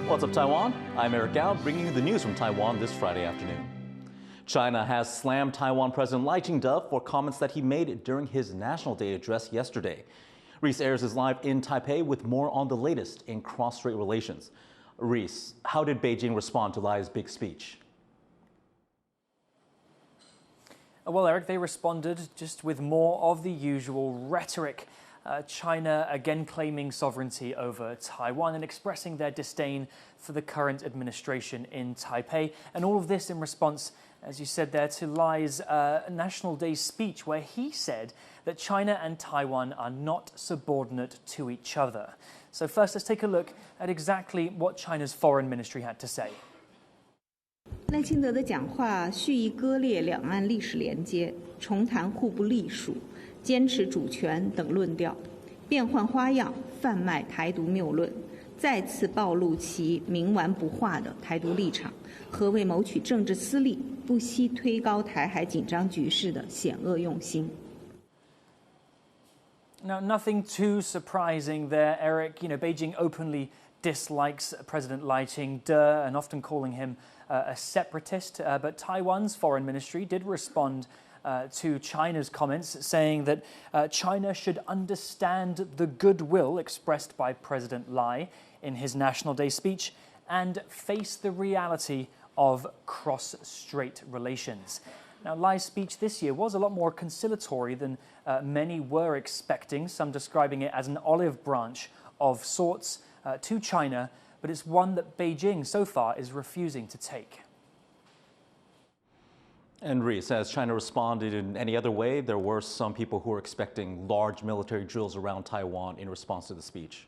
What's up, Taiwan? I'm Eric Gao, bringing you the news from Taiwan this Friday afternoon. China has slammed Taiwan President Lai Ching-te for comments that he made during his National Day address yesterday. Reese Ayers is live in Taipei with more on the latest in cross-strait relations. Reese, how did Beijing respond to Lai's big speech? Well, Eric, they responded just with more of the usual rhetoric. China again claiming sovereignty over Taiwan and expressing their disdain for the current administration in Taipei. And all of this in response, as you said there, to Lai's National Day speech, where he said that China and Taiwan are not subordinate to each other. So first, let's take a look at exactly what China's foreign ministry had to say. 赖清德的讲话蓄意割裂两岸历史连接，重谈互不隶属，坚持主权等论调，变换花样贩卖台独谬论，再次暴露其冥顽不化的台独立场和为谋取政治私利，不惜推高台海紧张局势的险恶用心。 Now, nothing too surprising there, Eric. You know, Beijing openly dislikes President Lai Ching-te and often calling him a separatist. But Taiwan's foreign ministry did respond to China's comments, saying that China should understand the goodwill expressed by President Lai in his National Day speech and face the reality of cross-strait relations. Now, Lai's speech this year was a lot more conciliatory than many were expecting, some describing it as an olive branch of sorts to China, but it's one that Beijing so far is refusing to take. And Reese, as China responded in any other way, there were some people who were expecting large military drills around Taiwan in response to the speech.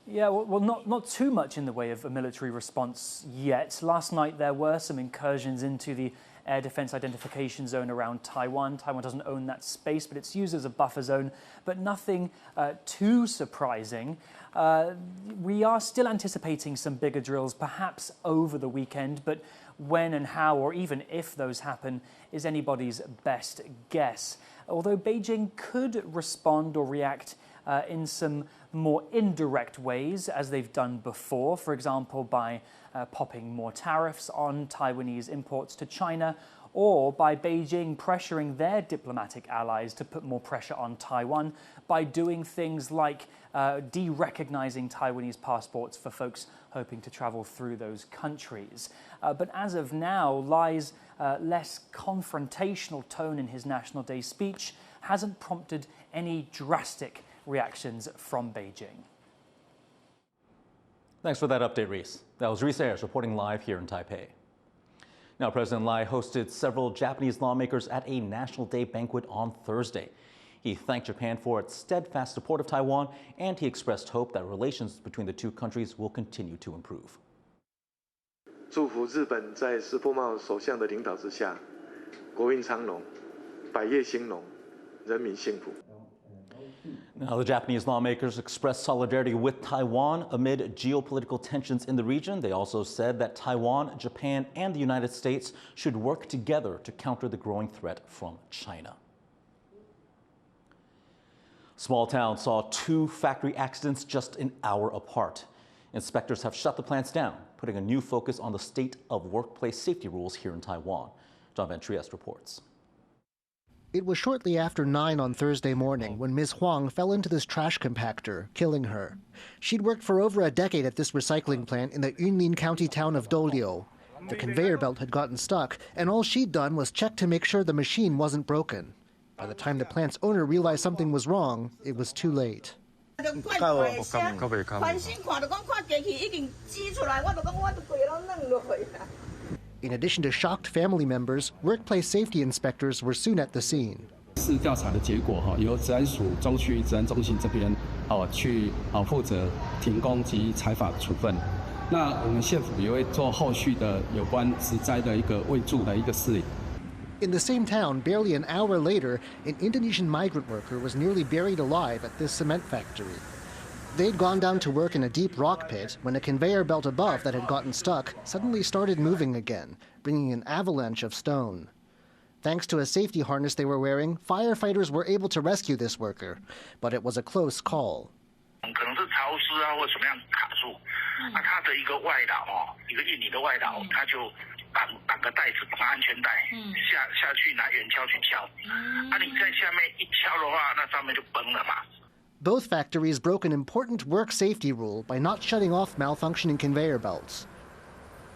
Yeah, well, not too much in the way of a military response yet. Last night there were some incursions into the air defense identification zone around Taiwan. Taiwan doesn't own that space, but it's used as a buffer zone, but nothing too surprising. We are still anticipating some bigger drills, perhaps over the weekend, but when and how, or even if those happen, is anybody's best guess. Although Beijing could respond or react in some more indirect ways, as they've done before, for example, by popping more tariffs on Taiwanese imports to China, or by Beijing pressuring their diplomatic allies to put more pressure on Taiwan by doing things like de-recognizing Taiwanese passports for folks hoping to travel through those countries. But as of now, Lai's less confrontational tone in his National Day speech hasn't prompted any drastic reactions from Beijing. Thanks for that update, Reese. That was Reese Ayers reporting live here in Taipei. Now, President Lai hosted several Japanese lawmakers at a National Day banquet on Thursday. He thanked Japan for its steadfast support of Taiwan, and he expressed hope that relations between the two countries will continue to improve. 祝福日本在石破茂首相的领导之下，国运昌隆，百业兴隆，人民幸福。 Now, the Japanese lawmakers expressed solidarity with Taiwan amid geopolitical tensions in the region. They also said that Taiwan, Japan, and the United States should work together to counter the growing threat from China. Small town saw 2 factory accidents just an hour apart. Inspectors have shut the plants down, putting a new focus on the state of workplace safety rules here in Taiwan. John Van Trieste reports. It was shortly after 9 on Thursday morning when Ms. Huang fell into this trash compactor, killing her. She'd worked for over a decade at this recycling plant in the Yunlin county town of Doliu. The conveyor belt had gotten stuck, and all she'd done was check to make sure the machine wasn't broken. By the time the plant's owner realized something was wrong, it was too late. In addition to shocked family members, workplace safety inspectors were soon at the scene. 是调查的结果由治安署中区治安中心这边去负责停工及采罚处分。那我们县府也会做后续的有关职灾的一个卫助的一个事宜。 In the same town, barely an hour later, an Indonesian migrant worker was nearly buried alive at this cement factory. They'd gone down to work in a deep rock pit when a conveyor belt above that had gotten stuck suddenly started moving again, bringing an avalanche of stone. Thanks to a safety harness they were wearing, firefighters were able to rescue this worker, but it was a close call. Both factories broke an important work safety rule by not shutting off malfunctioning conveyor belts.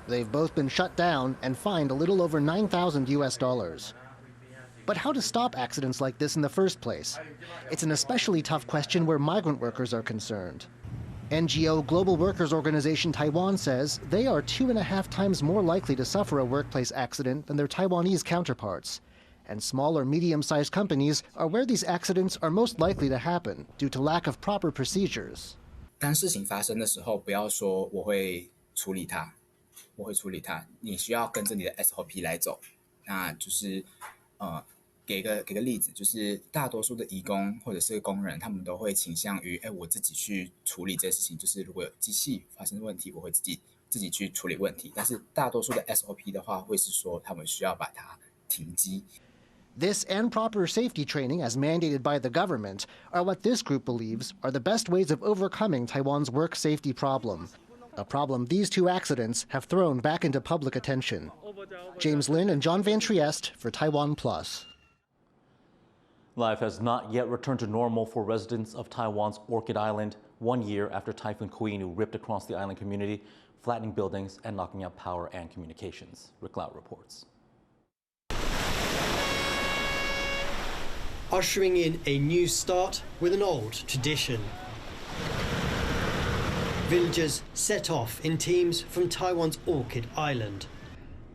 They've both been shut down and fined a little over $9,000. But how to stop accidents like this in the first place? It's an especially tough question where migrant workers are concerned. NGO Global Workers Organization Taiwan says they are 2.5 times more likely to suffer a workplace accident than their Taiwanese counterparts. And small or medium-sized companies are where these accidents are most likely to happen due to lack of proper procedures. 当事情发生的时候，不要说我会处理它，你需要跟着你的 SOP 来走。那就是给个例子，就是大多数的移工或者是工人，他们都会倾向于我自己去处理这些事情。就是如果有机器发生问题，我会自己去处理问题。但是大多数的 SOP 的话，会是说他们需要把它停机。This and proper safety training, as mandated by the government, are what this group believes are the best ways of overcoming Taiwan's work safety problem, a problem these two accidents have thrown back into public attention. James Lin and John Van Trieste for TaiwanPlus. Life has not yet returned to normal for residents of Taiwan's Orchid Island 1 year after Typhoon Koinu ripped across the island community, flattening buildings and knocking out power and communications. Rick Lau reports. Ushering in a new start with an old tradition. Villagers set off in teams from Taiwan's Orchid Island.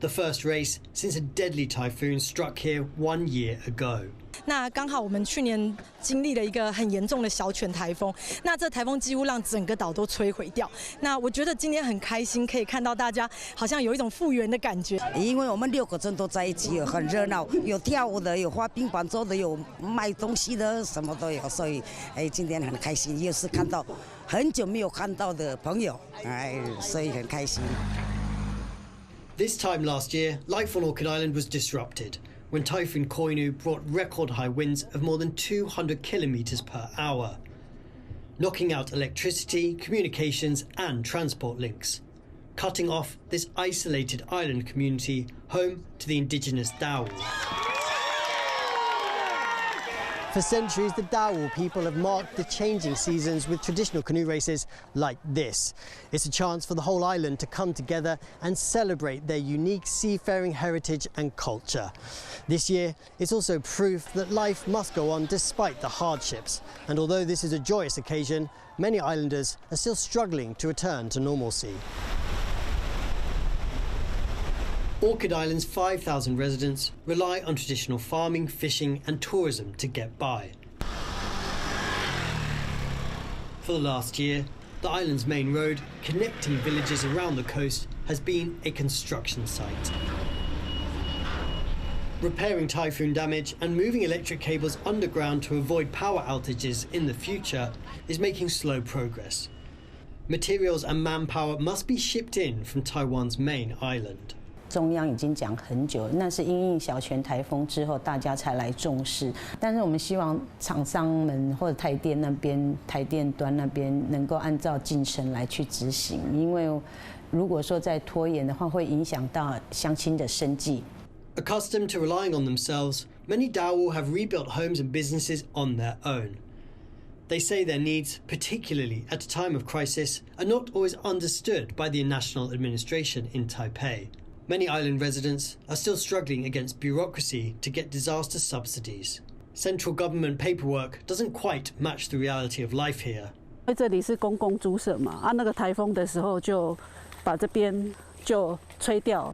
The first race since a deadly typhoon struck here 1 year ago. 那刚好我们去年经历了一个很严重的小犬台风，那这台风几乎让整个岛都摧毁掉。那我觉得今天很开心，可以看到大家好像有一种复原的感觉。因为我们6个镇都在一起，很热闹，有跳舞的，有滑冰板做的，有卖东西的，什么都有，所以今天很开心，又是看到很久没有看到的朋友，所以很开心。This time last year, life on Orchid Island was disrupted when Typhoon Koinu brought record-high winds of more than 200 kilometers per hour, knocking out electricity, communications and transport links, cutting off this isolated island community home to the indigenous Dawu. For centuries, the Dawu people have marked the changing seasons with traditional canoe races like this. It's a chance for the whole island to come together and celebrate their unique seafaring heritage and culture. This year, it's also proof that life must go on despite the hardships. And although this is a joyous occasion, many islanders are still struggling to return to normalcy. Orchid Island's 5,000 residents rely on traditional farming, fishing and tourism to get by. For the last year, the island's main road, connecting villages around the coast, has been a construction site. Repairing typhoon damage and moving electric cables underground to avoid power outages in the future is making slow progress. Materials and manpower must be shipped in from Taiwan's main island. 中央已经讲很久，那是因应小犬台风之后，大家才来重视。但是我们希望厂商们或者台电那边、台电端那边能够按照进程来去执行，因为如果说再拖延的话，会影响到乡亲的生计。Accustomed to relying on themselves, many Dawu have rebuilt homes and businesses on their own. They say their needs, particularly at a time of crisis, are not always understood by the national administration in Taipei. Many island residents are still struggling against bureaucracy to get disaster subsidies. Central government paperwork doesn't quite match the reality of life here. 这里是公共猪舍嘛，那个台风的时候就把这边就吹掉。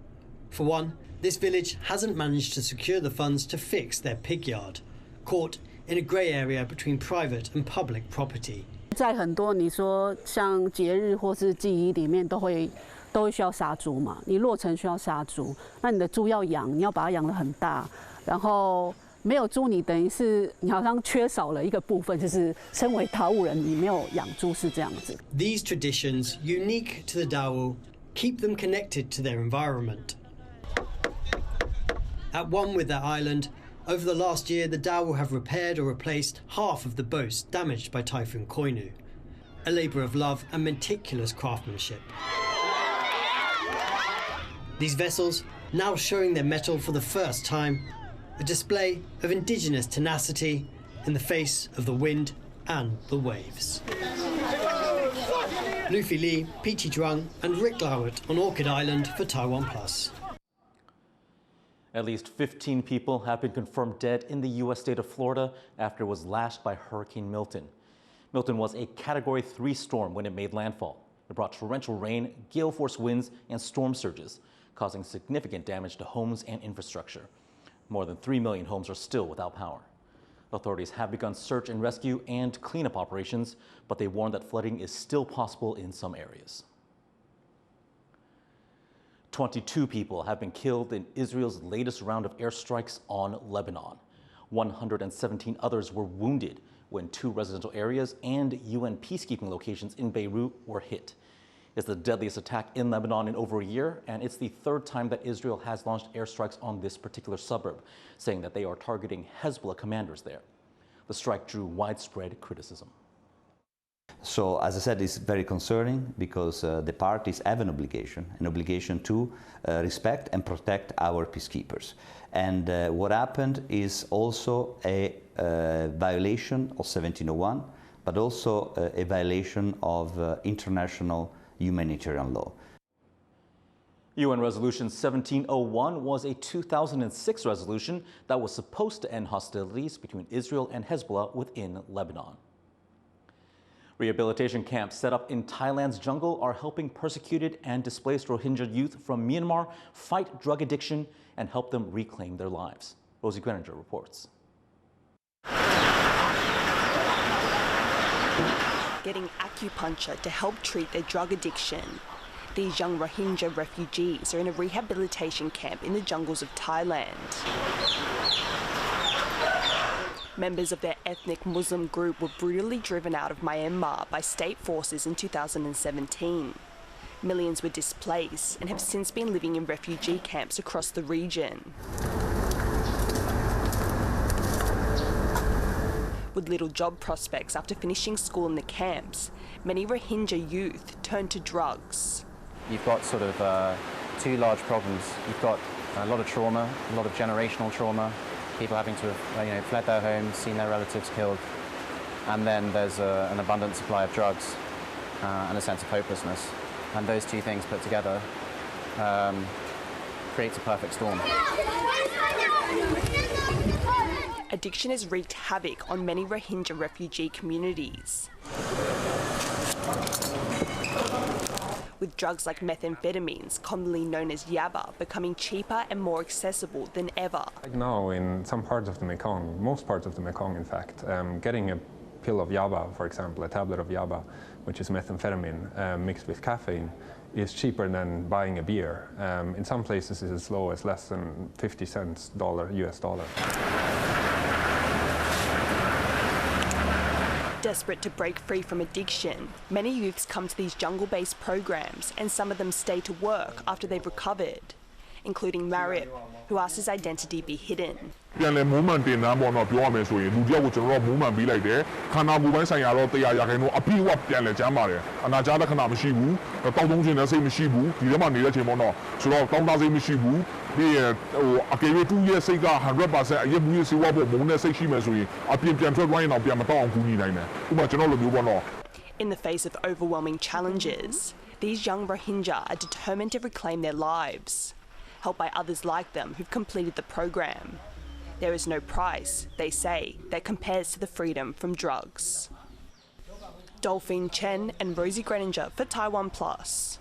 For one, this village hasn't managed to secure the funds to fix their pig yard, caught in a grey area between private and public property. 在很多你说像节日或是祭仪里面都会需要杀猪嘛，你落成需要杀猪，那你的猪要养，你要把它养得很大，然后没有猪，你等于是你好像缺少了一个部分，就是身为达悟人，你没有养猪是这样子。These traditions, unique to the Dawu, keep them connected to their environment. At one with their island, over the last year, the Dawu have repaired or replaced half of the boats damaged by Typhoon Koinu, a labour of love and meticulous craftsmanship. These vessels, now showing their mettle for the first time, a display of indigenous tenacity in the face of the wind and the waves. Luffy Lee, Peachy Drung and Rick Lowett on Orchid Island for TaiwanPlus. At least 15 people have been confirmed dead in the U.S. state of Florida after it was lashed by Hurricane Milton. Milton was a Category 3 storm when it made landfall. It brought torrential rain, gale-force winds, and storm surges, causing significant damage to homes and infrastructure. More than 3 million homes are still without power. Authorities have begun search and rescue and cleanup operations, but they warn that flooding is still possible in some areas. 22 people have been killed in Israel's latest round of airstrikes on Lebanon. 117 others were wounded when 2 residential areas and UN peacekeeping locations in Beirut were hit. It's the deadliest attack in Lebanon in over a year, and it's the 3rd time that Israel has launched airstrikes on this particular suburb, saying that they are targeting Hezbollah commanders there. The strike drew widespread criticism. So, as I said, it's very concerning because the parties have an obligation to respect and protect our peacekeepers. And what happened is also a violation of 1701, but also a violation of international humanitarian law. UN Resolution 1701 was a 2006 resolution that was supposed to end hostilities between Israel and Hezbollah within Lebanon. Rehabilitation camps set up in Thailand's jungle are helping persecuted and displaced Rohingya youth from Myanmar fight drug addiction and help them reclaim their lives. Rosie Greninger reports. Getting acupuncture to help treat their drug addiction. These young Rohingya refugees are in a rehabilitation camp in the jungles of Thailand. Members of their ethnic Muslim group were brutally driven out of Myanmar by state forces in 2017. Millions were displaced and have since been living in refugee camps across the region. With little job prospects after finishing school in the camps, many Rohingya youth turned to drugs. You've got sort of 2 large problems. You've got a lot of trauma, a lot of generational trauma, people having to have fled their homes, seen their relatives killed, and then there's an abundant supply of drugs and a sense of hopelessness. And those 2 things put together creates a perfect storm. Addiction has wreaked havoc on many Rohingya refugee communities. With drugs like methamphetamines, commonly known as yaba, becoming cheaper and more accessible than ever. Like now, in some parts of the Mekong, most parts of the Mekong, in fact, getting a pill of yaba, for example, a tablet of yaba, which is methamphetamine mixed with caffeine, is cheaper than buying a beer. In some places, it's as low as less than 50 cents US dollar. Desperate to break free from addiction, many youths come to these jungle-based programs, and some of them stay to work after they've recovered, including Marip, who asked his identity be hidden. In the face of overwhelming challenges, these young Rohingya are determined to reclaim their lives, helped by others like them who've completed the program. There is no price, they say, that compares to the freedom from drugs. Dolphine Chen and Rosie Greninger for TaiwanPlus.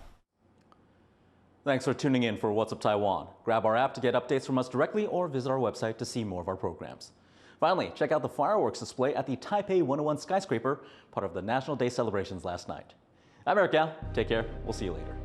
Thanks for tuning in for What's Up Taiwan. Grab our app to get updates from us directly or visit our website to see more of our programs. Finally, check out the fireworks display at the Taipei 101 skyscraper, part of the National Day celebrations last night. I'm Eric Gao. Take care. We'll see you later.